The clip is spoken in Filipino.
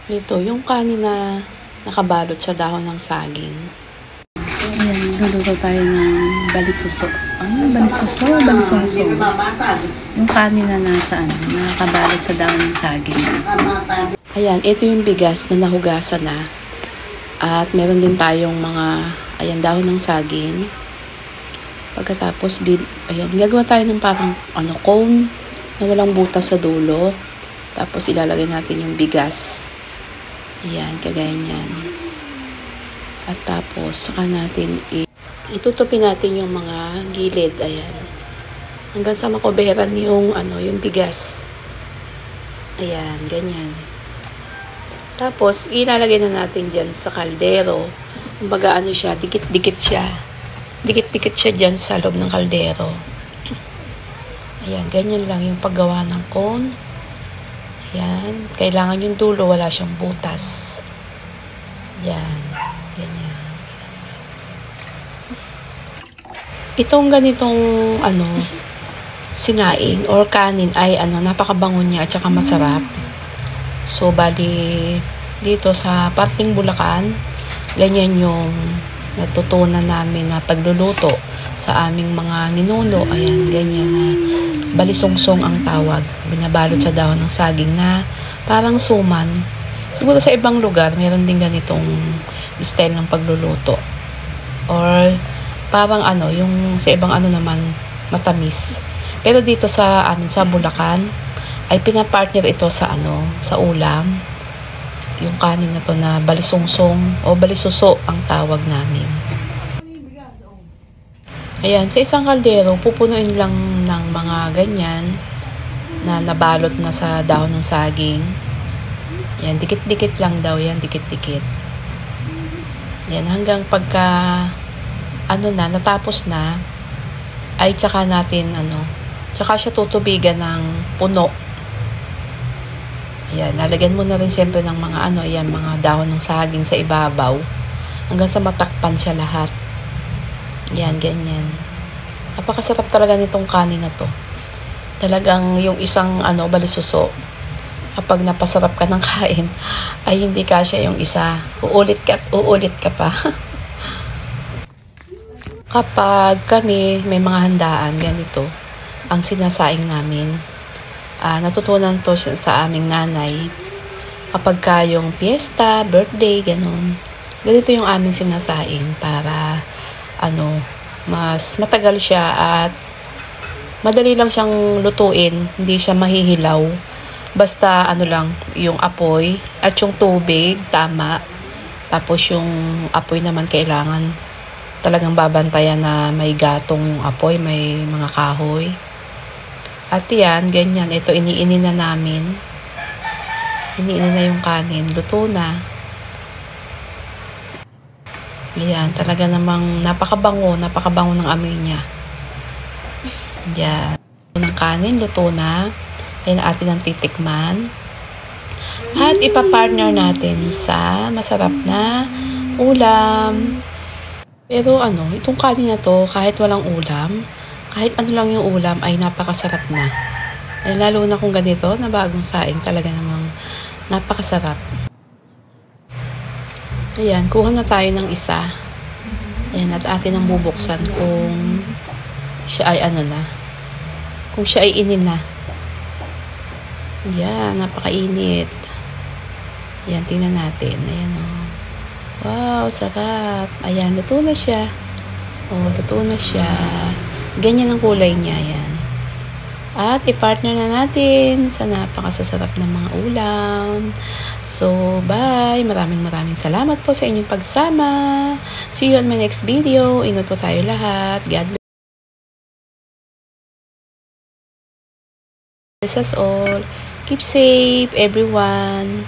Ito, yung kanin na nakabalot sa dahon ng saging. Ayan, luluto tayo ng balisuso. Ano? Balisuso? Balisongso. Yung kanin na nasa nakabalot sa dahon ng saging. Ayan, ito yung bigas na nahugasan na. At meron din tayong mga, ayan, dahon ng saging. Pagkatapos, ayan, gagawa tayo ng parang, cone na walang butas sa dulo. Tapos, ilalagay natin yung bigas. Ayan, kagaya niyan. At tapos, saka natin itutupin natin yung mga gilid. Ayan. Hanggang sa makoberan yung, yung bigas. Ayan, ganyan. Tapos, ilalagay na natin dyan sa kaldero. Kumbaga, siya, dikit-dikit siya. Dikit-dikit siya dyan sa loob ng kaldero. Ayan, ganyan lang yung paggawa ng cone. Ayan, kailangan yung dulo, wala siyang butas. Ayan, ganyan. Itong ganitong, sinaing or kanin ay, napakabango niya at saka masarap. So, bali, dito sa parting Bulacan, ganyan yung natutunan namin na pagluluto sa aming mga ninuno. Ayan, ganyan na balisongsong ang tawag. Binabalot sa dahon ng saging na parang suman. Siguro sa ibang lugar, meron din ganitong style ng pagluluto. Or parang yung sa ibang naman matamis. Pero dito sa amin, sa Bulacan, ay pinapartner ito sa sa ulam. Yung kanin na to na balisongsong o balisuso ang tawag namin. Ayan, sa isang kaldero, pupunuin lang ng mga ganyan na nabalot na sa dahon ng saging. Ayan, dikit-dikit lang daw yan, dikit-dikit. Ayan, hanggang pagka, natapos na, ay tsaka natin, tsaka siya tutubigan ng puno. Ayan, lalagyan mo na rin siyempre ng mga, ayan, mga dahon ng saging sa ibabaw. Hanggang sa matakpan siya lahat. Yan, ganyan. Napakasarap talaga nitong kanin na to. Talagang yung isang balisuso, kapag napasarap ka ng kain, ay hindi kasya yung isa. Uulit ka at uulit ka pa. Kapag kami may mga handaan, ganito, ang sinasaing namin. Natutunan to sa aming nanay. Kapag yung piyesta, birthday, ganun. Ganito yung aming sinasaing para mas matagal siya at madali lang siyang lutuin, hindi siya mahihilaw. Basta lang, yung apoy at yung tubig, tama. Tapos yung apoy naman kailangan talagang babantayan na may gatong yung apoy, may mga kahoy. At yan, ganyan, ito iniinin na namin. Iniinin na yung kanin, luto na. Ayan, talaga namang napakabango ng amoy niya. Ayan. Ng kanin, luto na. Ayan atin ang titikman. At ipapartner natin sa masarap na ulam. Pero itong kanin na to, kahit walang ulam, kahit lang yung ulam, ay napakasarap na. Ay lalo na kung ganito, na bagong saing, talaga namang napakasarap. Ayan, kuha na tayo ng isa. Ayan, at atin ang bubuksan kung siya ay kung siya ay inin na. Ayan, napakainit. Ayan, tingnan natin. Ayan, wow, sarap. Ayan, luto na siya. Luto na siya. Ganyan ang kulay niya, ayan. At i-partner na natin sa napakasasarap ng mga ulam. So, bye! Maraming salamat po sa inyong pagsama. See you on my next video. Ingat po tayo lahat. God bless us all. Keep safe, everyone.